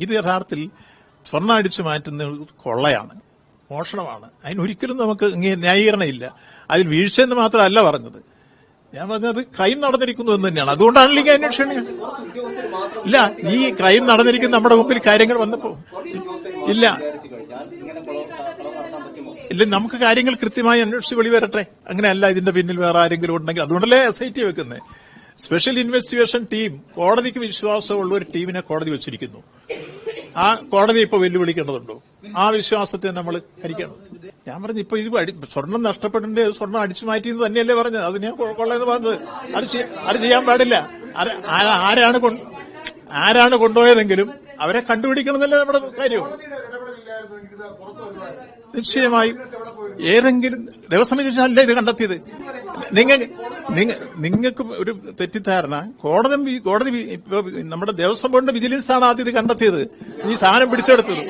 ഇത് യഥാർത്ഥത്തിൽ സ്വർണ്ണം അടിച്ചു മാറ്റുന്ന കൊള്ളയാണ്, മോഷണമാണ്. അതിനൊരിക്കലും നമുക്ക് ന്യായീകരണമില്ല. അതിൽ വീഴ്ചയെന്ന് മാത്രമല്ല പറഞ്ഞത്. ഞാൻ പറഞ്ഞത് ക്രൈം നടന്നിരിക്കുന്നു എന്ന് തന്നെയാണ്. അതുകൊണ്ടാണല്ലോ ഈ അന്വേഷണം. ഇല്ല, ഈ ക്രൈം നടന്നിരിക്കുന്ന നമ്മുടെ മുമ്പിൽ കാര്യങ്ങൾ വന്നപ്പോ ഇല്ല, നമുക്ക് കാര്യങ്ങൾ കൃത്യമായി അന്വേഷിച്ച് വെളിവരട്ടെ. അങ്ങനെയല്ല ഇതിന്റെ പിന്നിൽ വേറെ ആരെങ്കിലും ഉണ്ടെങ്കിൽ. അതുകൊണ്ടല്ലേ SIT വെക്കുന്നത്. സ്പെഷ്യൽ ഇൻവെസ്റ്റിഗേഷൻ ടീം, കോടതിക്ക് വിശ്വാസമുള്ള ഒരു ടീമിനെ കോടതി വെച്ചിരിക്കുന്നു. ആ കോടതി ഇപ്പൊ വെല്ലുവിളിക്കേണ്ടതുണ്ടോ? ആ വിശ്വാസത്തെ നമ്മൾ ഹരിക്കണം. ഞാൻ പറഞ്ഞു, ഇപ്പൊ ഇത് സ്വർണം നഷ്ടപ്പെടേണ്ട സ്വർണം അടിച്ചു മാറ്റിയെന്ന് തന്നെയല്ലേ പറഞ്ഞത്. അത് ഞാൻ കൊള്ളയെന്ന് പറഞ്ഞത്. അത് ചെയ്യാൻ പാടില്ല. ആരാണ് കൊണ്ടുപോയതെങ്കിലും അവരെ കണ്ടുപിടിക്കണമെന്നല്ലേ നമ്മുടെ കാര്യം. നിശ്ചയമായും ഏതെങ്കിലും ദേവസ്വം ഇത് കണ്ടെത്തിയത്. നിങ്ങൾക്ക് ഒരു തെറ്റിദ്ധാരണ. കോടതി നമ്മുടെ ദേവസ്വം ബോർഡിന്റെ വിജിലൻസ് ആണ് ആദ്യം ഇത് കണ്ടെത്തിയത്, ഈ സാധനം പിടിച്ചെടുത്തത്.